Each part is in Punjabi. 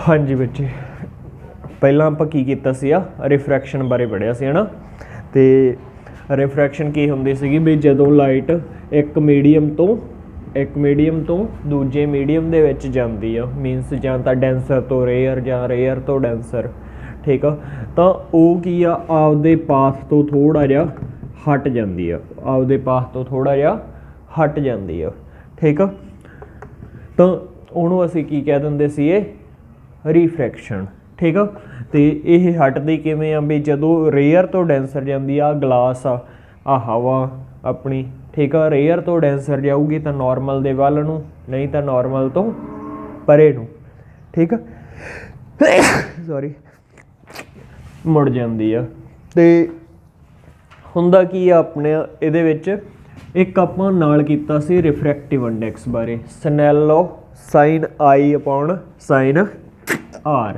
हाँ जी बच्चे, पहला आपां की कीता सीगा रिफ्रैक्शन बारे पढ़िया सी है ना। तो रिफ्रैक्शन की हुंदी सीगी भी जदों लाइट एक मीडियम तो दूजे मीडियम दे विच जांदी आ, मीनस जां तां डेंसर तो रेयर जां रेयर तो डेंसर, ठीक आ, तां ओह की आ आपदे पाथ तो थोड़ा जिहा हट जांदी आ, आपदे पाथ तो थोड़ा जिहा हट जांदी आ, ठीक आ। तां ਉਹਨੂੰ ਅਸੀਂ ਕੀ ਕਹਿ ਦਿੰਦੇ ਸੀਗੇ रिफ्रैक्शन, ठीक आ। तो यह हटदी किवें आ भी जदों रेयर तो डेंसर जांदी आ ग्लास आ हवा अपनी, ठीक आ, रेयर तो डेंसर जाऊगी तो नॉर्मल दे वल नूं, नहीं तो नॉर्मल तो परे नूं, ठीक आ सॉरी मुड़ जांदी आ। ते हुंदा की आ अपने इहदे विच एक आपां नाल कीता सी रिफ्रैक्टिव इंडेक्स बारे, Snell's sine i upon sine r,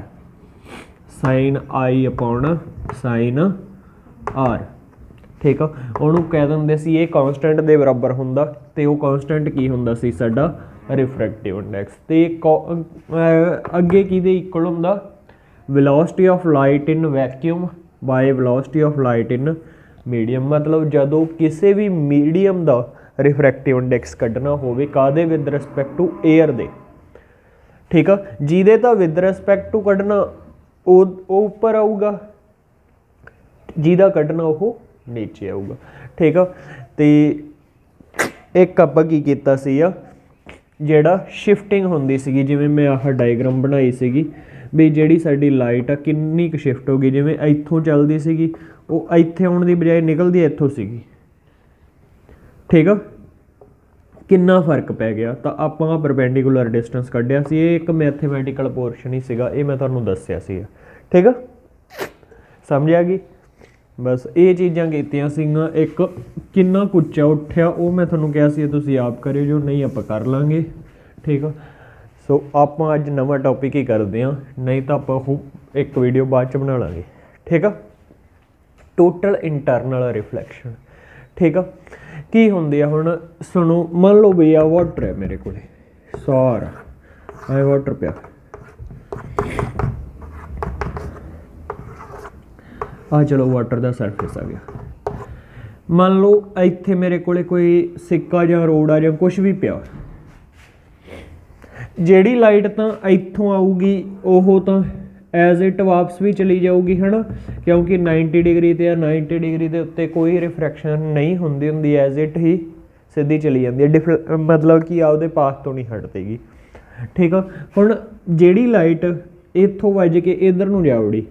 sine i upon sine r, ठीक आ। ਉਹਨੂੰ ਕਹਿ ਦਿੰਦੇ ਸੀ ਇਹ ਕਾਂਸਟੈਂਟ ਦੇ ਬਰਾਬਰ ਹੁੰਦਾ ਤੇ ਉਹ ਕਾਂਸਟੈਂਟ ਕੀ ਹੁੰਦਾ ਸੀ ਸਾਡਾ ਰਿਫਰੈਕਟਿਵ ਇੰਡੈਕਸ। ਤੇ ਅੱਗੇ ਕਿਹਦੇ ਇਕੁਅਲ ਹੁੰਦਾ velocity of light in vacuum by velocity of light in medium. मतलब ਜਦੋਂ ਕਿਸੇ ਵੀ ਮੀਡੀਅਮ ਦਾ ਰਿਫਰੈਕਟਿਵ ਇੰਡੈਕਸ ਕੱਢਣਾ ਹੋਵੇ ਕਾਹਦੇ ਵਿਦ ਰਿਸਪੈਕਟ ਟੂ 에ਅਰ ਦੇ, ठीक है, ਜਿਹਦੇ ਤਾਂ विद रिस्पैक्ट टू ਕੱਢਣਾ ਉਹ ਉੱਪਰ ਆਊਗਾ, ਜਿਹਦਾ ਕੱਢਣਾ ਉਹ ਨੀਚੇ ਆਊਗਾ, ਠੀਕ ਆ। ਤੇ ਇੱਕ ਆਪਾਂ ਕੀ ਕੀਤਾ ਸੀ ਆ ਜਿਹੜਾ ਸ਼ਿਫਟਿੰਗ ਹੁੰਦੀ ਸੀਗੀ, ਜਿਵੇਂ ਮੈਂ ਆਹ ਡਾਇਗਰਾਮ ਬਣਾਈ ਸੀਗੀ ਵੀ ਜਿਹੜੀ ਸਾਡੀ ਲਾਈਟ ਆ ਕਿੰਨੀ ਕੁ ਸ਼ਿਫਟ ਹੋ ਗਈ, ਜਿਵੇਂ ਇੱਥੋਂ ਚੱਲਦੀ ਸੀਗੀ ਉਹ ਇੱਥੇ ਆਉਣ ਦੀ ਬਜਾਏ ਨਿਕਲਦੀ ਇੱਥੋਂ ਸੀਗੀ, ਠੀਕ ਆ। ਕਿੰਨਾ ਫਰਕ ਪੈ ਗਿਆ ਤਾਂ ਆਪਾਂ ਪਰਪੈਂਡੀਕੂਲਰ ਡਿਸਟੈਂਸ ਕੱਢਿਆ ਸੀ। ਇਹ ਇੱਕ ਮੈਥੇਮੈਟੀਕਲ ਪੋਰਸ਼ਨ ਹੀ ਸੀਗਾ, ਇਹ ਮੈਂ ਤੁਹਾਨੂੰ ਦੱਸਿਆ ਸੀ, ਠੀਕ ਆ, ਸਮਝ ਆ ਗਈ। ਬਸ ਇਹ ਚੀਜ਼ਾਂ ਕੀਤੀਆਂ ਸੀਗੀਆਂ। ਇੱਕ ਕਿੰਨਾ ਕੁ ਉੱਚਾ ਉੱਠਿਆ ਉਹ ਮੈਂ ਤੁਹਾਨੂੰ ਕਿਹਾ ਸੀ ਤੁਸੀਂ ਆਪ ਕਰਿਓ, ਜੋ ਨਹੀਂ ਆਪਾਂ ਕਰ ਲਾਂਗੇ, ਠੀਕ ਆ। ਸੋ ਆਪਾਂ ਅੱਜ ਨਵਾਂ ਟੌਪਿਕ ਹੀ ਕਰਦੇ ਹਾਂ, ਨਹੀਂ ਤਾਂ ਆਪਾਂ ਉਹ ਇੱਕ ਵੀਡੀਓ ਬਾਅਦ 'ਚ ਬਣਾ ਲਾਂਗੇ, ਠੀਕ ਆ। ਟੋਟਲ ਇੰਟਰਨਲ ਰਿਫਲੈਕਸ਼ਨ, ठीक आ। की होंदी आ हुण सुनो, मान लो भी आ वाटर है मेरे को सारा आए वाटर पिया, आ चलो वाटर का सरफेस आ गया। मान लो इत्थे मेरे को कोई सिक्का जां रोड आ जां कुछ भी पिया, जिहड़ी लाइट तां इत्थों आऊगी ओह तां एज इट वापस भी चली जाऊगी, है ना, क्योंकि 90 डिग्री ते 90 डिग्री के उत्ते कोई रिफ्रैक्शन नहीं होंदी हुंदी, एज इट ही सीधी चली जाती है, मतलब कि आपदे पास तो नहीं हटदेगी, ठीक आ। हुण जिहड़ी लाइट इत्थों वज के इधर नूं जावड़ी,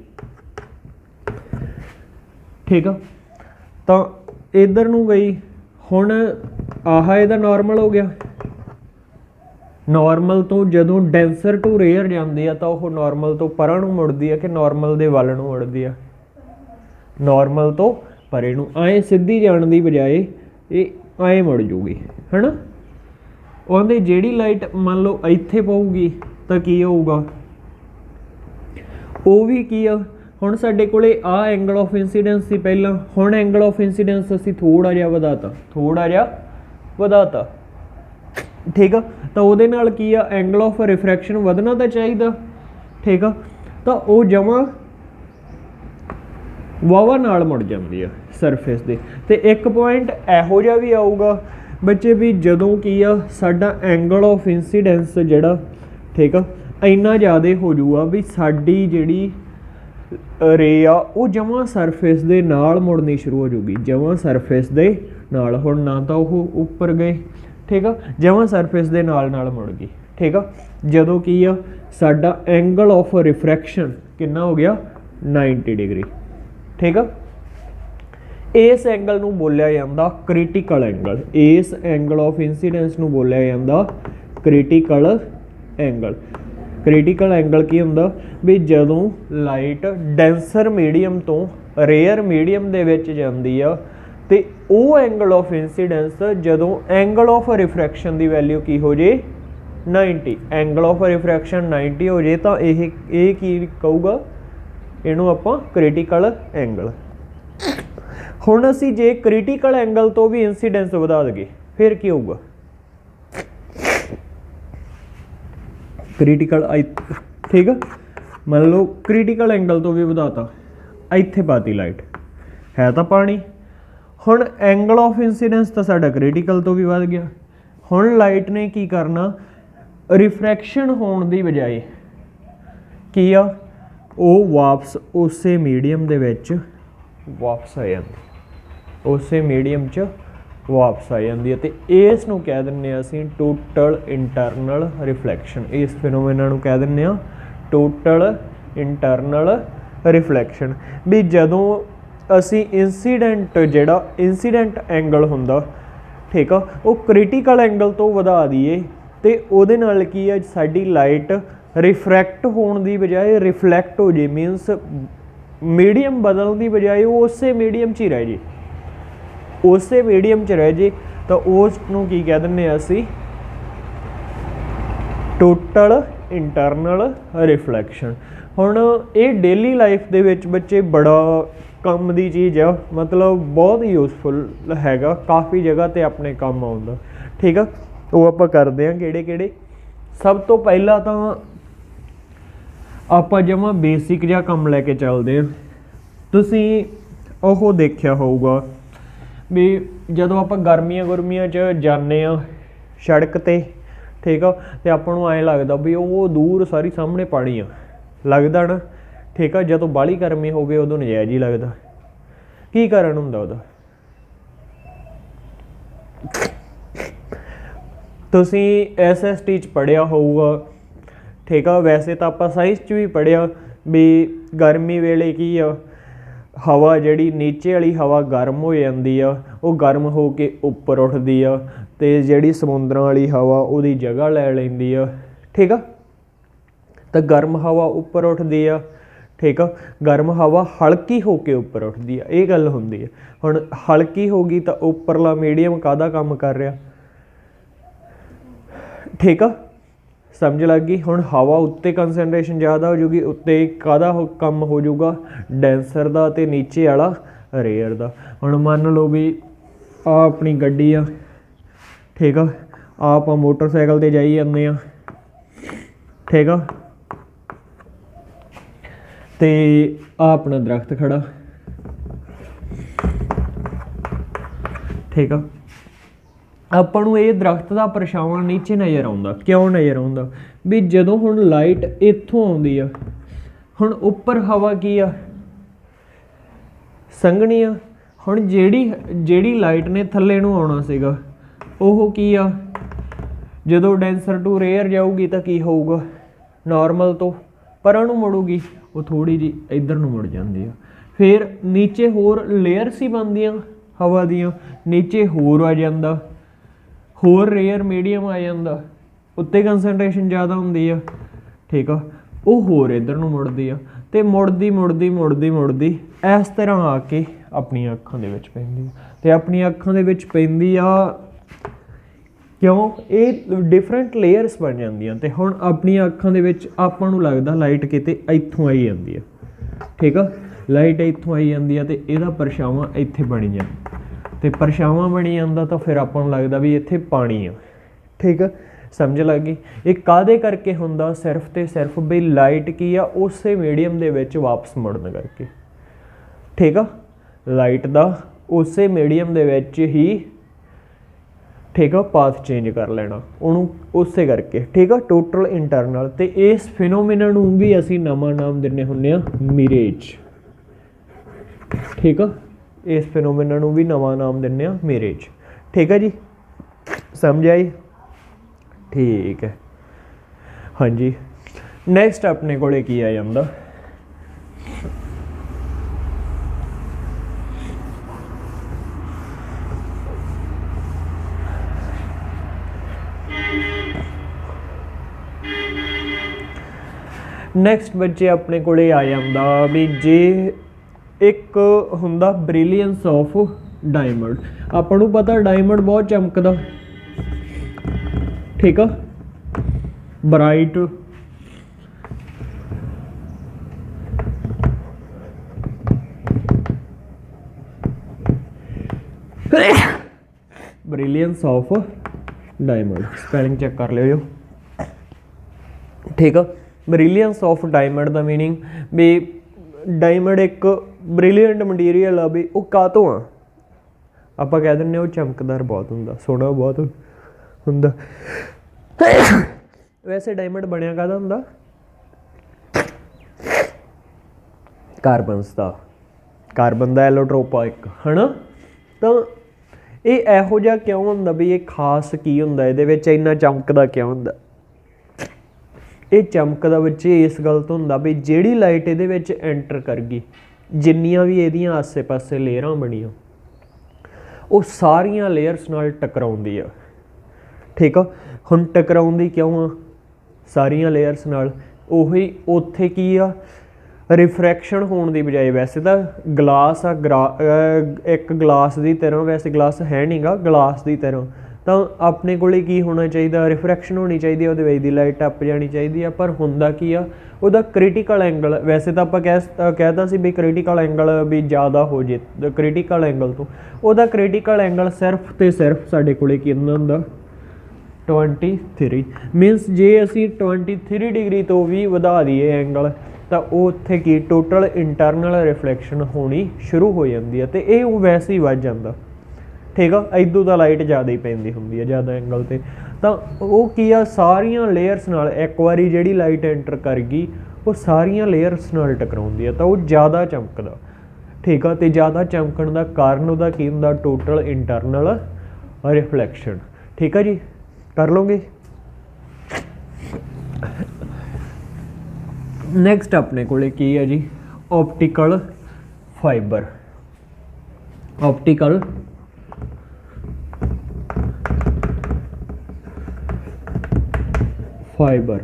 ठीक आ, तां इधर नूं गई, हुण आह इहदा नॉर्मल हो गया। नॉर्मल तो जदों डेंसर टू रेयर जाती है तो वह नॉर्मल तो परां नूं मुड़दी है कि नॉर्मल दे वल नूं मुड़दी है, नॉर्मल तो परे नूं, आए सीधी जाण दी बजाए ये आए मुड़ जूगी, है ना। उहदे जिहड़ी लाइट मान लो इत्थे पऊगी तो की होऊगा, वो भी की आ हुण साडे कोले आ एंगल ऑफ इंसीडेंस सी पहलां, हुण एंगल ऑफ इंसीडेंस असीं थोड़ा जिहा वधाता, ठीक आ। तो ਉਹਦੇ ਨਾਲ ਕੀ ਆ एंगल ऑफ रिफ्रैक्शन ਵਧਣਾ ਤਾਂ ਚਾਹੀਦਾ, ठीक आ। ਤਾਂ ਉਹ ਜਮਾਂ ਵਾਵਾ ਨਾਲ ਮੁੜ ਜਾਂਦੀ ਆ ਸਰਫੇਸ ਦੇ। ਤੇ ਇੱਕ ਪੁਆਇੰਟ ਇਹੋ ਜਿਹਾ ਵੀ ਆਊਗਾ ਬੱਚੇ ਵੀ ਜਦੋਂ ਕੀ ਆ ਸਾਡਾ एंगल ऑफ इंसीडेंस ਜਿਹੜਾ, ठीक आ, ਇੰਨਾ ਜ਼ਿਆਦਾ ਹੋ ਜੂਗਾ ਵੀ ਸਾਡੀ ਜਿਹੜੀ ਰੇ ਆ ਉਹ ਜਮਾਂ ਸਰਫੇਸ ਦੇ ਨਾਲ ਮੁੜਨੀ ਸ਼ੁਰੂ ਹੋ ਜੂਗੀ, ਜਮਾਂ ਸਰਫੇਸ ਦੇ ਨਾਲ। ਹੁਣ ਨਾ ਤਾਂ ਉਹ ਉੱਪਰ ਗਏ, ठीक आ, जमां सरफेस दे नाल मुड़ गई, ठीक आ। जदों की आ साडा एंगल ऑफ रिफ्रैक्शन कितना हो गया 90 डिग्री, ठीक आ। इस एंगल नूं बोलिया जांदा क्रिटिकल एंगल, इस एंगल ऑफ इंसीडेंस नूं बोलिया जांदा क्रिटिकल एंगल। क्रिटिकल एंगल की हुंदा भी जदों लाइट डेंसर मीडियम तो रेयर मीडियम दे विच जांदी आ तो वह एंगल ऑफ इंसीडेंस जदों एंगल ऑफ रिफ्रैक्शन की वैल्यू की हो जाए 90, एंगल ऑफ रिफ्रैक्शन 90 हो जाए तो यह की कहूगा, इनू आपां क्रिटिकल एंगल। हुण असीं जे क्रिटिकल एंगल तो भी इंसीडेंस वधा दईए फिर की होगा, क्रिटिकल, ठीक है। ਮੰਨ ਲਓ ਕ੍ਰਿਟੀਕਲ ਐਂਗਲ ਤੋਂ ਵੀ ਵਧਾਤਾ, ਇੱਥੇ ਪਾਤੀ ਲਾਈਟ, ਹੈ ਤਾਂ ਪਾਣੀ। ਹੁਣ ਐਂਗਲ ਆਫ ਇੰਸੀਡੈਂਸ ਤਾਂ ਸਾਡਾ ਕ੍ਰਿਟੀਕਲ ਤੋਂ ਵੀ ਵੱਧ ਗਿਆ। ਹੁਣ ਲਾਈਟ ਨੇ ਕੀ ਕਰਨਾ, ਰਿਫਰੈਕਸ਼ਨ ਹੋਣ ਦੀ ਬਜਾਏ ਕੀ ਆ, ਉਹ ਵਾਪਸ ਉਸੇ ਮੀਡੀਅਮ ਦੇ ਵਿੱਚ ਵਾਪਸ ਆ ਜਾਂਦੀ, ਉਸੇ ਮੀਡੀਅਮ 'ਚ ਵਾਪਸ ਆ ਜਾਂਦੀ ਹੈ। ਅਤੇ ਇਸ ਨੂੰ ਕਹਿ ਦਿੰਦੇ ਹਾਂ ਅਸੀਂ ਟੋਟਲ ਇੰਟਰਨਲ ਰਿਫਲੈਕਸ਼ਨ। ਇਸ ਫਿਨੋਮੇਨਾ ਨੂੰ ਕਹਿ ਦਿੰਦੇ ਹਾਂ ਟੋਟਲ ਇੰਟਰਨਲ ਰਿਫਲੈਕਸ਼ਨ। ਵੀ ਜਦੋਂ ਅਸੀਂ ਇੰਸੀਡੈਂਟ, ਜਿਹੜਾ ਇੰਸੀਡੈਂਟ ਐਂਗਲ ਹੁੰਦਾ, ਠੀਕ ਆ, ਉਹ ਕ੍ਰਿਟੀਕਲ ਐਂਗਲ ਤੋਂ ਵਧਾ ਦਈਏ ਅਤੇ ਉਹਦੇ ਨਾਲ ਕੀ ਹੈ, ਸਾਡੀ ਲਾਈਟ ਰਿਫਰੈਕਟ ਹੋਣ ਦੀ ਬਜਾਏ ਰਿਫਲੈਕਟ ਹੋ ਜੇ। ਮੀਨਸ ਮੀਡੀਅਮ ਬਦਲਣ ਦੀ ਬਜਾਏ ਉਹ ਉਸੇ ਮੀਡੀਅਮ 'ਚ ਹੀ ਰਹਿ ਜੇ, ਉਸੇ ਮੀਡੀਅਮ 'ਚ ਰਹਿ ਜੇ, ਤਾਂ ਉਸ ਨੂੰ ਕੀ ਕਹਿ ਦਿੰਦੇ ਹਾਂ ਅਸੀਂ, ਟੋਟਲ ਇੰਟਰਨਲ ਰਿਫਲੈਕਸ਼ਨ। ਹੁਣ ਇਹ ਡੇਲੀ ਲਾਈਫ ਦੇ ਵਿੱਚ ਬੱਚੇ ਬੜਾ ਕੰਮ ਦੀ ਚੀਜ਼ ਆ, ਮਤਲਬ ਬਹੁਤ ਯੂਜ਼ਫੁਲ ਹੈਗਾ, ਕਾਫੀ ਜਗ੍ਹਾ 'ਤੇ ਆਪਣੇ ਕੰਮ ਆਉਂਦਾ, ਠੀਕ ਆ। ਉਹ ਆਪਾਂ ਕਰਦੇ ਹਾਂ ਕਿਹੜੇ ਕਿਹੜੇ। ਸਭ ਤੋਂ ਪਹਿਲਾਂ ਤਾਂ ਆਪਾਂ ਜਮਾਂ ਬੇਸਿਕ ਜਿਹਾ ਕੰਮ ਲੈ ਕੇ ਚੱਲਦੇ ਹਾਂ। ਤੁਸੀਂ ਉਹ ਦੇਖਿਆ ਹੋਊਗਾ ਵੀ ਜਦੋਂ ਆਪਾਂ ਗਰਮੀਆਂ 'ਚ ਜਾਂਦੇ ਹਾਂ ਸੜਕ 'ਤੇ, ਠੀਕ ਆ, ਅਤੇ ਆਪਾਂ ਨੂੰ ਐਂ ਲੱਗਦਾ ਵੀ ਉਹ ਦੂਰ ਸਾਰੀ ਸਾਹਮਣੇ ਪਾਣੀ ਆ, ਲੱਗਦਾ ਨਾ, ਠੀਕ ਆ। ਜਦੋਂ ਬਾਹਲੀ ਗਰਮੀ ਹੋਵੇ ਉਦੋਂ ਨਜਾਇਜ਼ ਹੀ ਲੱਗਦਾ। ਕੀ ਕਾਰਨ ਹੁੰਦਾ ਉਹਦਾ? ਤੁਸੀਂ SST 'ਚ ਪੜ੍ਹਿਆ ਹੋਊਗਾ, ਠੀਕ ਆ। ਵੈਸੇ ਤਾਂ ਆਪਾਂ ਸਾਇੰਸ 'ਚ ਵੀ ਪੜ੍ਹਿਆ ਵੀ ਗਰਮੀ ਵੇਲੇ ਕੀ ਆ, ਹਵਾ ਜਿਹੜੀ ਨੀਚੇ ਵਾਲੀ ਹਵਾ ਗਰਮ ਹੋ ਜਾਂਦੀ ਆ, ਉਹ ਗਰਮ ਹੋ ਕੇ ਉੱਪਰ ਉੱਠਦੀ ਆ, ਅਤੇ ਜਿਹੜੀ ਸਮੁੰਦਰਾਂ ਵਾਲੀ ਹਵਾ ਉਹਦੀ ਜਗ੍ਹਾ ਲੈ ਲੈਂਦੀ ਆ, ਠੀਕ ਆ। ਤਾਂ ਗਰਮ ਹਵਾ ਉੱਪਰ ਉੱਠਦੀ ਆ, ਠੀਕ ਆ। ਗਰਮ ਹਵਾ ਹਲਕੀ ਹੋ ਕੇ ਉੱਪਰ ਉੱਠਦੀ ਆ, ਇਹ ਗੱਲ ਹੁੰਦੀ ਆ। ਹੁਣ ਹਲਕੀ ਹੋ ਗਈ ਤਾਂ ਉੱਪਰਲਾ ਮੀਡੀਅਮ ਕਾਹਦਾ ਕੰਮ ਕਰ ਰਿਹਾ, ਠੀਕ ਆ, ਸਮਝ ਲੱਗ ਗਈ। ਹੁਣ ਹਵਾ ਉੱਤੇ ਕੰਸਨਟ੍ਰੇਸ਼ਨ ਜ਼ਿਆਦਾ ਹੋ ਜੂਗੀ, ਉੱਤੇ ਕਾਹਦਾ ਕੰਮ ਹੋ ਜਾਊਗਾ, ਡੈਂਸਰ ਦਾ, ਅਤੇ ਨੀਚੇ ਵਾਲਾ ਰੇਅਰ ਦਾ। ਹੁਣ ਮੰਨ ਲਓ ਵੀ ਆਹ ਆਪਣੀ ਗੱਡੀ ਆ, ਠੀਕ ਆ, ਆਪਾਂ ਮੋਟਰਸਾਈਕਲ 'ਤੇ ਜਾਈ ਜਾਂਦੇ ਹਾਂ, ਠੀਕ ਆ, ਅਤੇ ਆਹ ਆਪਣਾ ਦਰਖਤ ਖੜਾ, ਠੀਕ ਆ। ਆਪਾਂ ਨੂੰ ਇਹ ਦਰਖਤ ਦਾ ਪਰਛਾਵਾਂ ਨੀਚੇ ਨਜ਼ਰ ਆਉਂਦਾ, ਕਿਉਂ ਨਜ਼ਰ ਆਉਂਦਾ? ਵੀ ਜਦੋਂ ਹੁਣ ਲਾਈਟ ਇੱਥੋਂ ਆਉਂਦੀ ਆ, ਹੁਣ ਉੱਪਰ ਹਵਾ ਕੀ ਆ, ਸੰਘਣੀ ਆ। ਹੁਣ ਜਿਹੜੀ ਲਾਈਟ ਨੇ ਥੱਲੇ ਨੂੰ ਆਉਣਾ ਸੀਗਾ, ਉਹ ਕੀ ਆ, ਜਦੋਂ ਡੈਂਸਰ ਟੂ ਰੇਅਰ ਜਾਊਗੀ ਤਾਂ ਕੀ ਹੋਊਗਾ, ਨਾਰਮਲ ਤੋਂ ਪਰਾਂ ਨੂੰ ਮੁੜੂਗੀ, ਉਹ ਥੋੜ੍ਹੀ ਜਿਹੀ ਇੱਧਰ ਨੂੰ ਮੁੜ ਜਾਂਦੀ ਆ। ਫਿਰ ਨੀਚੇ ਹੋਰ ਲੇਅਰਸ ਹੀ ਬਣਦੀਆਂ ਹਵਾ ਦੀਆਂ, ਨੀਚੇ ਹੋਰ ਆ ਜਾਂਦਾ, ਹੋਰ ਰੇਅਰ ਮੀਡੀਅਮ ਆ ਜਾਂਦਾ, ਉੱਤੇ ਕੰਸਨਟ੍ਰੇਸ਼ਨ ਜ਼ਿਆਦਾ ਹੁੰਦੀ ਆ, ਠੀਕ ਆ, ਉਹ ਹੋਰ ਇੱਧਰ ਨੂੰ ਮੁੜਦੀ ਆ, ਅਤੇ ਮੁੜਦੀ ਇਸ ਤਰ੍ਹਾਂ ਆ ਕੇ ਆਪਣੀਆਂ ਅੱਖਾਂ ਦੇ ਵਿੱਚ ਪੈਂਦੀ ਆ। ਅਤੇ ਆਪਣੀਆਂ ਅੱਖਾਂ ਦੇ ਵਿੱਚ ਪੈਂਦੀ ਆ ਕਿਉਂ, ਇਹ ਡਿਫਰੈਂਟ ਲੇਅਰਸ ਬਣ ਜਾਂਦੀਆਂ। ਅਤੇ ਹੁਣ ਆਪਣੀਆਂ ਅੱਖਾਂ ਦੇ ਵਿੱਚ ਆਪਾਂ ਨੂੰ ਲੱਗਦਾ ਲਾਈਟ ਕਿਤੇ ਇੱਥੋਂ ਆਈ ਜਾਂਦੀ ਆ, ਠੀਕ ਆ, ਲਾਈਟ ਇੱਥੋਂ ਆਈ ਜਾਂਦੀ ਆ, ਅਤੇ ਇਹਦਾ ਪਰਛਾਵਾਂ ਇੱਥੇ ਬਣੀ ਜਾਂਦਾ, ਅਤੇ ਪਰਛਾਵਾਂ ਬਣੀ ਜਾਂਦਾ ਤਾਂ ਫਿਰ ਆਪਾਂ ਨੂੰ ਲੱਗਦਾ ਵੀ ਇੱਥੇ ਪਾਣੀ ਆ, ਠੀਕ ਆ, ਸਮਝ ਲੱਗ ਗਈ। ਇਹ ਕਾਹਦੇ ਕਰਕੇ ਹੁੰਦਾ, ਸਿਰਫ ਅਤੇ ਸਿਰਫ ਵੀ ਲਾਈਟ ਕੀ ਆ, ਉਸੇ ਮੀਡੀਅਮ ਦੇ ਵਿੱਚ ਵਾਪਸ ਮੁੜਨ ਕਰਕੇ, ਠੀਕ ਆ। ਲਾਈਟ ਦਾ ਉਸੇ ਮੀਡੀਅਮ ਦੇ ਵਿੱਚ ਹੀ, ਠੀਕ ਆ, ਪਾਥ ਚੇਂਜ ਕਰ ਲੈਣਾ ਉਹਨੂੰ, ਉਸੇ ਕਰਕੇ, ਠੀਕ ਆ, ਟੋਟਲ ਇੰਟਰਨਲ। ਅਤੇ ਇਸ ਫਿਨੋਮੀਨਾ ਨੂੰ ਵੀ ਅਸੀਂ ਨਵਾਂ ਨਾਮ ਦਿੰਦੇ ਹੁੰਦੇ ਹਾਂ ਮਿਰੇਜ, ਠੀਕ ਆ। ਇਸ ਫਿਨੋਮੀਨਾ ਨੂੰ ਵੀ ਨਵਾਂ ਨਾਮ ਦਿੰਦੇ ਹਾਂ ਮਿਰੇਜ, ਠੀਕ ਹੈ ਜੀ, ਸਮਝ ਆਈ, ਠੀਕ ਹੈ। ਹਾਂਜੀ, ਨੈਕਸਟ ਆਪਣੇ ਕੋਲ ਕੀ ਆ ਜਾਂਦਾ, ਨੈਕਸਟ ਬੱਚੇ ਆਪਣੇ ਕੋਲ ਆ ਜਾਂਦਾ ਵੀ ਜੇ ਇੱਕ ਹੁੰਦਾ ਬ੍ਰਿਲੀਅੰਸ ਆਫ ਡਾਇਮੰਡ। ਆਪਾਂ ਨੂੰ ਪਤਾ ਡਾਇਮੰਡ ਬਹੁਤ ਚਮਕਦਾ, ਠੀਕ ਆ, bright, brilliance of diamond, spelling check ਕਰ ਲਿਓ, ਠੀਕ ਆ। ਬ੍ਰਿਲੀਅੰਸ ਆਫ ਡਾਇਮੰਡ ਦਾ ਮੀਨਿੰਗ ਵੀ ਡਾਇਮੰਡ ਇੱਕ ਬ੍ਰਿਲੀਅੰਟ ਮਟੀਰੀਅਲ ਆ ਵੀ ਉਹ ਕਾਹਤੋਂ ਆ, ਆਪਾਂ ਕਹਿ ਦਿੰਦੇ ਉਹ ਚਮਕਦਾਰ ਬਹੁਤ ਹੁੰਦਾ, ਸੋਹਣਾ ਬਹੁਤ ਹੁੰਦਾ। ਵੈਸੇ ਡਾਇਮੰਡ ਬਣਿਆ ਕਾਹਦਾ ਹੁੰਦਾ, ਕਾਰਬਨ ਦਾ ਐਲੋਟ੍ਰੋਪ ਆ ਇੱਕ, ਹੈ ਨਾ। ਤਾਂ ਇਹ ਇਹੋ ਜਿਹਾ ਕਿਉਂ ਹੁੰਦਾ ਵੀ ਇਹ ਖਾਸ ਕੀ ਹੁੰਦਾ, ਇਹਦੇ ਵਿੱਚ ਇੰਨਾ ਚਮਕਦਾ ਕਿਉਂ ਹੁੰਦਾ। ਇਹ ਚਮਕਦਾ ਬੱਚੇ ਇਸ ਗੱਲ ਤੋਂ ਹੁੰਦਾ ਵੀ ਜਿਹੜੀ ਲਾਈਟ ਇਹਦੇ ਵਿੱਚ ਐਂਟਰ ਕਰ ਗਈ, ਜਿੰਨੀਆਂ ਵੀ ਇਹਦੀਆਂ ਆਸੇ ਪਾਸੇ ਲੇਅਰਾਂ ਬਣੀਆਂ ਉਹ ਸਾਰੀਆਂ ਲੇਅਰਸ ਨਾਲ ਟਕਰਾਉਂਦੀ ਆ। ਠੀਕ ਆ, ਹੁਣ ਟਕਰਾਉਂਦੀ ਕਿਉਂ ਆ ਸਾਰੀਆਂ ਲੇਅਰਸ ਨਾਲ, ਉਹੀ ਉੱਥੇ ਕੀ ਆ ਰਿਫਰੈਕਸ਼ਨ ਹੋਣ ਦੀ ਬਜਾਏ, ਵੈਸੇ ਤਾਂ ਗਲਾਸ ਆ ਇੱਕ ਗਲਾਸ ਦੀ ਤਰ੍ਹਾਂ, ਵੈਸੇ ਗਲਾਸ ਹੈ ਨਹੀਂ ਗਾ, ਗਲਾਸ ਦੀ ਤਰ੍ਹਾਂ, ਤਾਂ ਆਪਣੇ ਕੋਲ ਕੀ ਹੋਣਾ ਚਾਹੀਦਾ, ਰਿਫਰੈਕਸ਼ਨ ਹੋਣੀ ਚਾਹੀਦੀ, ਉਹਦੇ ਵਿੱਚ ਦੀ ਲਾਈਟ ਟੱਪ ਜਾਣੀ ਚਾਹੀਦੀ ਆ। ਪਰ ਹੁੰਦਾ ਕੀ ਆ ਉਹਦਾ ਕ੍ਰਿਟੀਕਲ ਐਂਗਲ, ਵੈਸੇ ਤਾਂ ਆਪਾਂ ਕਹਿਤਾ ਸੀ ਵੀ ਕ੍ਰਿਟੀਕਲ ਐਂਗਲ ਵੀ ਜ਼ਿਆਦਾ ਹੋ ਜੇ ਕ੍ਰਿਟੀਕਲ ਐਂਗਲ ਤੋਂ, ਉਹਦਾ ਕ੍ਰਿਟੀਕਲ ਐਂਗਲ ਸਿਰਫ ਤੇ ਸਿਰਫ ਸਾਡੇ ਕੋਲ ਕਿੰਨਾ ਹੁੰਦਾ 23। ਮੀਨਸ ਜੇ ਅਸੀਂ 23 ਡਿਗਰੀ ਤੋਂ ਵੀ ਵਧਾ ਦਈਏ ਐਂਗਲ ਤਾਂ ਉਹ ਉੱਥੇ ਕੀ ਟੋਟਲ ਇੰਟਰਨਲ ਰਿਫਲੈਕਸ਼ਨ ਹੋਣੀ ਸ਼ੁਰੂ ਹੋ ਜਾਂਦੀ ਹੈ, ਅਤੇ ਇਹ ਉਹ ਵੈਸੇ ਹੀ ਵੱਧ ਜਾਂਦਾ। ਠੀਕ ਆ, ਇੱਦੋਂ ਤਾਂ ਲਾਈਟ ਜ਼ਿਆਦਾ ਹੀ ਪੈਂਦੀ ਹੁੰਦੀ ਹੈ ਜ਼ਿਆਦਾ ਐਂਗਲ 'ਤੇ, ਤਾਂ ਉਹ ਕੀ ਆ ਸਾਰੀਆਂ ਲੇਅਰਸ ਨਾਲ ਇੱਕ ਵਾਰੀ ਜਿਹੜੀ ਲਾਈਟ ਐਂਟਰ ਕਰ ਗਈ ਉਹ ਸਾਰੀਆਂ ਲੇਅਰਸ ਨਾਲ ਟਕਰਾਉਂਦੀ ਹੈ, ਤਾਂ ਉਹ ਜ਼ਿਆਦਾ ਚਮਕਦਾ। ਠੀਕ ਆ, ਅਤੇ ਜ਼ਿਆਦਾ ਚਮਕਣ ਦਾ ਕਾਰਨ ਉਹਦਾ ਕੀ ਹੁੰਦਾ ਟੋਟਲ ਇੰਟਰਨਲ ਰਿਫਲੈਕਸ਼ਨ। ਠੀਕ ਆ ਜੀ, ਕਰ ਲਓਗੇ। ਨੈਕਸਟ ਆਪਣੇ ਕੋਲ ਕੀ ਹੈ ਜੀ optical fibre. Optical fibre,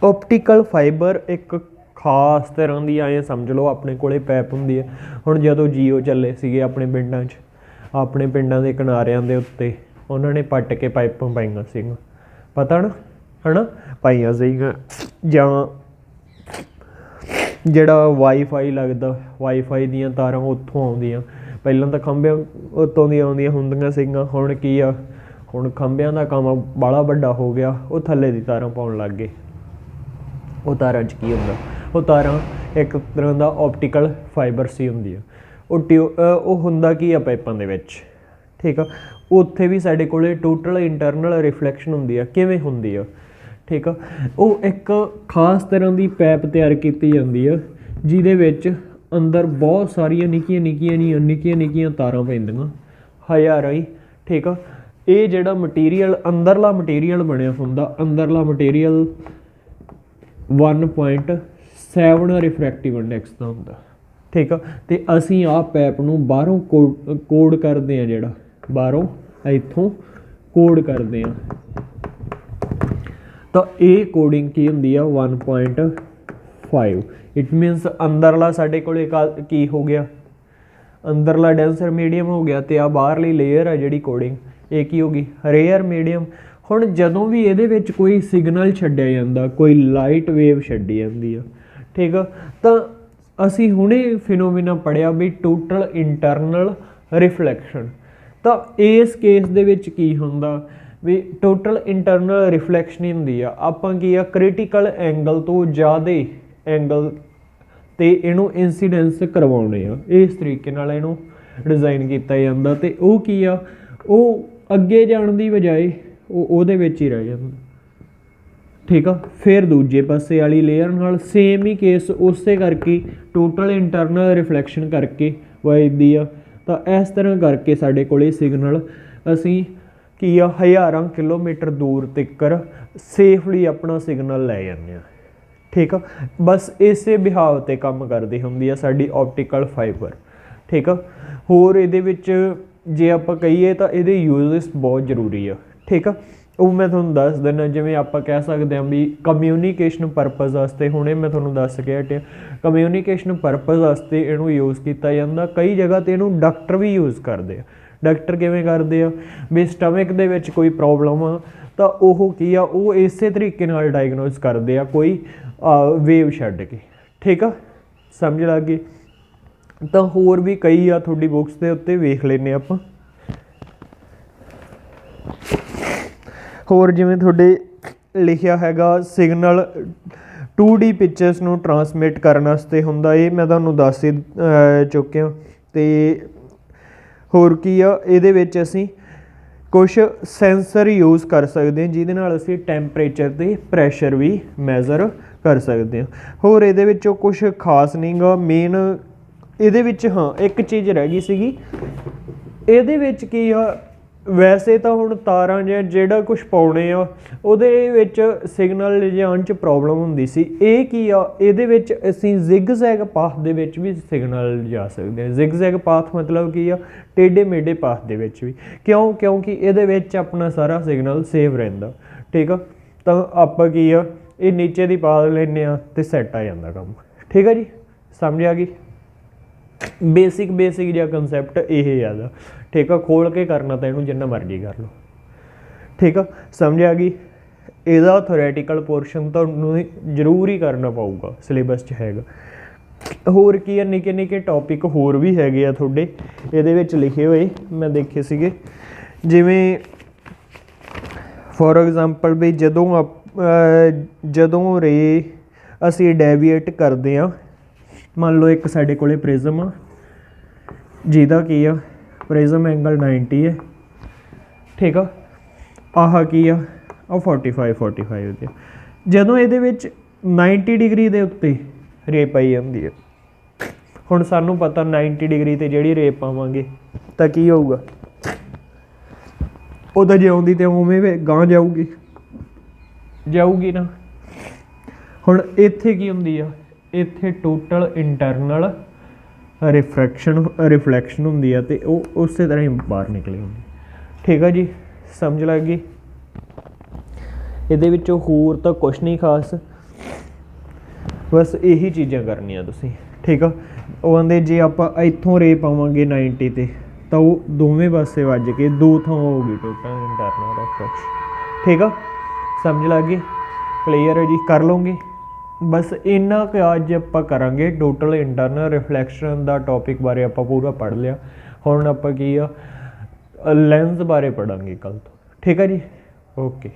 optical fibre ਇੱਕ ਖਾਸ ਤਰ੍ਹਾਂ ਦੀ ਐਂ ਸਮਝ ਲਓ ਆਪਣੇ ਕੋਲੇ ਪੈਪ ਹੁੰਦੀ ਹੈ। ਹੁਣ ਜਦੋਂ ਜੀਓ ਚੱਲੇ ਸੀਗੇ ਆਪਣੇ ਪਿੰਡਾਂ 'ਚ, ਆਪਣੇ ਪਿੰਡਾਂ ਦੇ ਕਿਨਾਰਿਆਂ ਦੇ ਉੱਤੇ ਉਹਨਾਂ ਨੇ ਪੱਟ ਕੇ ਪਾਈਪਾਂ ਪਾਈਆਂ ਸੀਗੀਆਂ, ਪਤਾ ਨਾ ਹੈ ਨਾ, ਪਾਈਆਂ ਸੀਗੀਆਂ। ਜਾਂ ਜਿਹੜਾ ਵਾਈਫਾਈ ਲੱਗਦਾ, ਵਾਈਫਾਈ ਦੀਆਂ ਤਾਰਾਂ ਉੱਥੋਂ ਆਉਂਦੀਆਂ, ਪਹਿਲਾਂ ਤਾਂ ਖੰਭਿਆਂ ਉੱਤੋਂ ਦੀਆਂ ਆਉਂਦੀਆਂ ਹੁੰਦੀਆਂ ਸੀਗੀਆਂ, ਹੁਣ ਕੀ ਆ ਹੁਣ ਖੰਭਿਆਂ ਦਾ ਕੰਮ ਬਾਹਲਾ ਵੱਡਾ ਹੋ ਗਿਆ, ਉਹ ਥੱਲੇ ਦੀ ਤਾਰਾਂ ਪਾਉਣ ਲੱਗ ਗਏ। ਉਹ ਤਾਰਾਂ 'ਚ ਕੀ ਹੁੰਦਾ, ਉਹ ਤਾਰਾਂ ਇੱਕ ਤਰ੍ਹਾਂ ਦਾ ਆਪਟੀਕਲ ਫਾਈਬਰਸ ਹੀ ਹੁੰਦੀ ਆ। ਉਹ ਹੁੰਦਾ ਕੀ ਆ ਪਾਈਪਾਂ ਦੇ ਵਿੱਚ। ਠੀਕ ਆ, ਉੱਥੇ ਵੀ ਸਾਡੇ ਕੋਲ ਟੋਟਲ ਇੰਟਰਨਲ ਰਿਫਲੈਕਸ਼ਨ ਹੁੰਦੀ ਆ। ਕਿਵੇਂ ਹੁੰਦੀ ਆ, ਠੀਕ ਆ, ਉਹ ਇੱਕ ਖਾਸ ਤਰ੍ਹਾਂ ਦੀ ਪੈਪ ਤਿਆਰ ਕੀਤੀ ਜਾਂਦੀ ਆ ਜਿਹਦੇ ਵਿੱਚ ਅੰਦਰ ਬਹੁਤ ਸਾਰੀਆਂ ਨਿੱਕੀਆਂ ਤਾਰਾਂ ਪੈਂਦੀਆਂ, ਹਜ਼ਾਰਾਂ ਹੀ। ਠੀਕ ਆ, ਇਹ ਜਿਹੜਾ ਮਟੀਰੀਅਲ ਅੰਦਰਲਾ ਮਟੀਰੀਅਲ ਬਣਿਆ ਹੁੰਦਾ, ਅੰਦਰਲਾ ਮਟੀਰੀਅਲ 1.7 ਰਿਫਰੈਕਟਿਵ ਇੰਡੈਕਸ ਦਾ ਹੁੰਦਾ। ਠੀਕ ਆ, ਅਤੇ ਅਸੀਂ ਆਹ ਪੈਪ ਨੂੰ ਬਾਹਰੋਂ ਕੋਡ ਕਰਦੇ ਹਾਂ, ਜਿਹੜਾ ਬਾਹਰੋਂ ਇੱਥੋਂ ਕੋਡ ਕਰਦੇ ਹਾਂ, ਤਾਂ ਇਹ ਕੋਡਿੰਗ ਕੀ ਹੁੰਦੀ ਆ 1.5। ਇਟ ਮੀਨਸ ਅੰਦਰਲਾ ਸਾਡੇ ਕੋਲ ਕੀ ਹੋ ਗਿਆ, ਅੰਦਰਲਾ ਡੈਂਸਰ ਮੀਡੀਅਮ ਹੋ ਗਿਆ, ਅਤੇ ਆ ਬਾਹਰਲੀ ਲੇਅਰ ਆ ਜਿਹੜੀ ਕੋਡਿੰਗ ਇਹ ਕੀ ਹੋ ਗਈ ਰੇਅਰ ਮੀਡੀਅਮ। ਹੁਣ ਜਦੋਂ ਵੀ ਇਹਦੇ ਵਿੱਚ ਕੋਈ ਸਿਗਨਲ ਛੱਡਿਆ ਜਾਂਦਾ, ਕੋਈ ਲਾਈਟ ਵੇਵ ਛੱਡੀ ਜਾਂਦੀ ਆ, ਠੀਕ ਆ, ਤਾਂ ਅਸੀਂ ਹੁਣੇ ਫਿਨੋਮੀਨਾ ਪੜ੍ਹਿਆ ਵੀ ਟੋਟਲ ਇੰਟਰਨਲ ਰਿਫਲੈਕਸ਼ਨ। ਤਾਂ ਇਸ ਕੇਸ ਦੇ ਵਿੱਚ ਕੀ ਹੁੰਦਾ ਵੀ ਟੋਟਲ ਇੰਟਰਨਲ ਰਿਫਲੈਕਸ਼ਨ ਹੀ ਹੁੰਦੀ ਆ। ਆਪਾਂ ਕੀ ਆ ਕ੍ਰਿਟੀਕਲ ਐਂਗਲ ਤੋਂ ਜ਼ਿਆਦਾ ਐਂਗਲ 'ਤੇ ਇਹਨੂੰ ਇੰਸੀਡੈਂਸ ਕਰਵਾਉਣੇ ਆ, ਇਸ ਤਰੀਕੇ ਨਾਲ ਇਹਨੂੰ ਡਿਜ਼ਾਈਨ ਕੀਤਾ ਜਾਂਦਾ। ਅਤੇ ਉਹ ਕੀ ਆ, ਉਹ ਅੱਗੇ ਜਾਣ ਦੀ ਬਜਾਏ ਉਹ ਉਹਦੇ ਵਿੱਚ ਹੀ ਰਹਿ ਜਾਂਦਾ। ਠੀਕ ਆ, ਫਿਰ ਦੂਜੇ ਪਾਸੇ ਵਾਲੀ ਲੇਅਰ ਨਾਲ ਸੇਮ ਹੀ ਕੇਸ ਉਸੇ ਕਰਕੇ ਟੋਟਲ ਇੰਟਰਨਲ ਰਿਫਲੈਕਸ਼ਨ ਕਰਕੇ ਵੱਜਦੀ ਆ। ਤਾਂ ਇਸ ਤਰ੍ਹਾਂ ਕਰਕੇ ਸਾਡੇ ਕੋਲ ਸਿਗਨਲ ਅਸੀਂ ਕੀ ਆ ਹਜ਼ਾਰਾਂ ਕਿਲੋਮੀਟਰ ਦੂਰ ਤੱਕ ਸੇਫਲੀ ਆਪਣਾ ਸਿਗਨਲ ਲੈ ਜਾਂਦੇ ਹਾਂ। ਠੀਕ ਆ, ਬਸ ਇਸੇ ਬਿਹਾਵ 'ਤੇ ਕੰਮ ਕਰਦੀ ਹੁੰਦੀ ਆ ਸਾਡੀ ਆਪਟੀਕਲ ਫਾਈਬਰ। ਠੀਕ ਆ, ਹੋਰ ਇਹਦੇ ਵਿੱਚ ਜੇ ਆਪਾਂ ਕਹੀਏ ਤਾਂ ਇਹਦੇ ਯੂਜ਼ਸ ਬਹੁਤ ਜ਼ਰੂਰੀ ਆ। ਠੀਕ ਆ, ਉਹ ਮੈਂ ਤੁਹਾਨੂੰ ਦੱਸ ਦਿੰਦਾ। ਜਿਵੇਂ ਆਪਾਂ ਕਹਿ ਸਕਦੇ ਹਾਂ ਵੀ ਕਮਿਊਨੀਕੇਸ਼ਨ ਪਰਪਜ਼ ਵਾਸਤੇ, ਹੁਣੇ ਮੈਂ ਤੁਹਾਨੂੰ ਦੱਸ ਕੇ ਹਟਿਆ, ਕਮਿਊਨੀਕੇਸ਼ਨ ਪਰਪਜ਼ ਵਾਸਤੇ ਇਹਨੂੰ ਯੂਜ਼ ਕੀਤਾ ਜਾਂਦਾ। ਕਈ ਜਗ੍ਹਾ 'ਤੇ ਇਹਨੂੰ ਡਾਕਟਰ ਵੀ ਯੂਜ਼ ਕਰਦੇ ਆ। ਡਾਕਟਰ ਕਿਵੇਂ ਕਰਦੇ ਆ ਵੀ ਸਟਮਕ ਦੇ ਵਿੱਚ ਕੋਈ ਪ੍ਰੋਬਲਮ ਆ ਤਾਂ ਉਹ ਕੀ ਆ, ਉਹ ਇਸੇ ਤਰੀਕੇ ਨਾਲ ਡਾਇਗਨੋਸ ਕਰਦੇ ਆ ਕੋਈ ਵੇਵ ਛੱਡ ਕੇ। ਠੀਕ ਆ, ਸਮਝ ਲੱਗ ਗਈ। ਤਾਂ ਹੋਰ ਵੀ ਕਈ ਆ, ਤੁਹਾਡੀ ਬੁੱਕਸ ਦੇ ਉੱਤੇ ਵੇਖ ਲੈਂਦੇ ਆਪਾਂ। ਹੋਰ ਜਿਵੇਂ ਤੁਹਾਡੇ लिखिया हैगा सिग्नल 2D पिक्चर्स ਨੂੰ ट्रांसमिट ਕਰਨ ਵਾਸਤੇ ਹੁੰਦਾ। ਇਹ ਮੈਂ ਤੁਹਾਨੂੰ ਦੱਸ ਹੀ ਚੁੱਕਿਆ। ਤੇ ਹੋਰ ਕੀ ਆ ਇਹਦੇ ਵਿੱਚ ਅਸੀਂ ਕੁਛ ਸੈਂਸਰ ਯੂਜ਼ ਕਰ ਸਕਦੇ ਹਾਂ ਜਿਹਦੇ ਨਾਲ ਅਸੀਂ ਟੈਂਪਰੇਚਰ ਤੇ ਪ੍ਰੈਸ਼ਰ ਵੀ ਮੈਜ਼ਰ ਕਰ ਸਕਦੇ ਹਾਂ। ਹੋਰ ਇਹਦੇ ਵਿੱਚੋਂ ਕੁਛ ਖਾਸ ਨਹੀਂ ਗਾ। ਮੇਨ ਇਹਦੇ ਵਿੱਚ ਹਾਂ ਇੱਕ ਚੀਜ਼ ਰਹਿ ਗਈ ਸੀਗੀ, ਇਹਦੇ ਵਿੱਚ ਕੀ ਆ ਵੈਸੇ ਤਾਂ ਹੁਣ ਤਾਰਾਂ ਜਾਂ ਜਿਹੜਾ ਕੁਛ ਪਾਉਣੇ ਆ ਉਹਦੇ ਵਿੱਚ ਸਿਗਨਲ ਲਿਜਾਣ 'ਚ ਪ੍ਰੋਬਲਮ ਹੁੰਦੀ ਸੀ। ਇਹ ਕੀ ਆ ਇਹਦੇ ਵਿੱਚ ਅਸੀਂ ਜ਼ਿਗ ਜ਼ੈਗ ਪਾਥ ਦੇ ਵਿੱਚ ਵੀ ਸਿਗਨਲ ਲਿਜਾ ਸਕਦੇ ਹਾਂ। ਜ਼ਿਗ ਜ਼ੈਗ ਪਾਥ ਮਤਲਬ ਕੀ ਆ ਟੇਢੇ ਮੇਢੇ ਪਾਥ ਦੇ ਵਿੱਚ ਵੀ। ਕਿਉਂਕਿ ਇਹਦੇ ਵਿੱਚ ਆਪਣਾ ਸਾਰਾ ਸਿਗਨਲ ਸੇਵ ਰਹਿੰਦਾ। ਠੀਕ ਆ, ਤਾਂ ਆਪਾਂ ਕੀ ਆ ਇਹ ਨੀਚੇ ਦੀ ਪਾ ਲੈਂਦੇ ਹਾਂ ਅਤੇ ਸੈੱਟ ਆ ਜਾਂਦਾ ਕੰਮ। ਠੀਕ ਆ ਜੀ, ਸਮਝ ਆ ਗਈ। ਬੇਸਿਕ ਜਿਹਾ ਕੰਸੈਪਟ ਇਹ ਜ਼ਿਆਦਾ। ਠੀਕ ਆ, ਖੋਲ੍ਹ ਕੇ ਕਰਨਾ ਤਾਂ ਇਹਨੂੰ ਜਿੰਨਾ ਮਰਜ਼ੀ ਕਰ ਲਓ। ਠੀਕ ਆ, ਸਮਝ ਆ ਗਈ। ਇਹਦਾ ਥਿਓਰੈਟੀਕਲ ਪੋਰਸ਼ਨ ਤੁਹਾਨੂੰ ਜ਼ਰੂਰ ਹੀ ਕਰਨਾ ਪਊਗਾ, ਸਿਲੇਬਸ 'ਚ ਹੈਗਾ। ਹੋਰ ਕੀ ਆ ਨਿੱਕੇ ਨਿੱਕੇ ਟੌਪਿਕ ਹੋਰ ਵੀ ਹੈਗੇ ਆ ਤੁਹਾਡੇ ਇਹਦੇ ਵਿੱਚ ਲਿਖੇ ਹੋਏ, ਮੈਂ ਦੇਖੇ ਸੀਗੇ। ਜਿਵੇਂ ਫੋਰ ਐਗਜ਼ਾਮਪਲ ਵੀ ਜਦੋਂ ਰੇ ਅਸੀਂ ਡੈਵੀਏਟ ਕਰਦੇ ਹਾਂ, ਮੰਨ ਲਓ ਇੱਕ ਸਾਡੇ ਕੋਲ ਪ੍ਰਿਜ਼ਮ ਆ ਜਿਹਦਾ ਕੀ ਆ ਪ੍ਰਿਜ਼ਮ ਐਂਗਲ 90 ਹੈ। ਠੀਕ ਆ, ਆਹ ਕੀ ਆ ਉਹ 45 ਦੇ। ਜਦੋਂ ਇਹਦੇ ਵਿੱਚ 90 ਡਿਗਰੀ ਦੇ ਉੱਤੇ ਰੇ ਪਾਈ ਜਾਂਦੀ ਹੈ, ਹੁਣ ਸਾਨੂੰ ਪਤਾ 90 ਡਿਗਰੀ 'ਤੇ ਜਿਹੜੀ ਰੇ ਪਾਵਾਂਗੇ ਤਾਂ ਕੀ ਹੋਊਗਾ, ਉਹ ਤਾਂ ਜੇ ਆਉਂਦੀ ਤਾਂ ਉਵੇਂ ਗਾਂਹ ਜਾਊਗੀ ਨਾ। ਹੁਣ ਇੱਥੇ ਕੀ ਹੁੰਦੀ ਆ, ਇੱਥੇ ਟੋਟਲ ਇੰਟਰਨਲ ਰਿਫਲੈਕਸ਼ਨ ਹੁੰਦੀ ਆ ਅਤੇ ਉਹ ਉਸੇ ਤਰ੍ਹਾਂ ਹੀ ਬਾਹਰ ਨਿਕਲੀ ਹੁੰਦੀ। ਠੀਕ ਆ ਜੀ, ਸਮਝ ਲੱਗ ਗਈ। ਇਹਦੇ ਵਿੱਚੋਂ ਹੋਰ ਤਾਂ ਕੁਛ ਨਹੀਂ ਖਾਸ, ਬਸ ਇਹੀ ਚੀਜ਼ਾਂ ਕਰਨੀਆਂ ਤੁਸੀਂ। ਠੀਕ ਆ, ਉਹ ਕਹਿੰਦੇ ਜੇ ਆਪਾਂ ਇੱਥੋਂ ਰੇ ਪਾਵਾਂਗੇ 90 'ਤੇ ਤਾਂ ਉਹ ਦੋਵੇਂ ਪਾਸੇ ਵੱਜ ਕੇ ਦੋ ਥਾਂ ਹੋਊਗੀ ਟੋਟਲ ਇੰਟਰਨਲ ਰਿਫਲੈਕਸ਼ਨ। ਠੀਕ ਆ, ਸਮਝ ਲੱਗ ਗਈ, ਕਲੀਅਰ ਹੈ ਜੀ, ਕਰ ਲਓਗੇ। ਬਸ ਇੰਨਾ ਕੁ ਅੱਜ ਆਪਾਂ ਕਰਾਂਗੇ। ਟੋਟਲ ਇੰਟਰਨਲ ਰਿਫਲੈਕਸ਼ਨ ਦਾ ਟੌਪਿਕ ਬਾਰੇ ਆਪਾਂ ਪੂਰਾ ਪੜ੍ਹ ਲਿਆ। ਹੁਣ ਆਪਾਂ ਕੀ ਆ ਲੈਂਸ ਬਾਰੇ ਪੜ੍ਹਾਂਗੇ ਕੱਲ੍ਹ ਤੋਂ। ਠੀਕ ਆ ਜੀ, ਓਕੇ।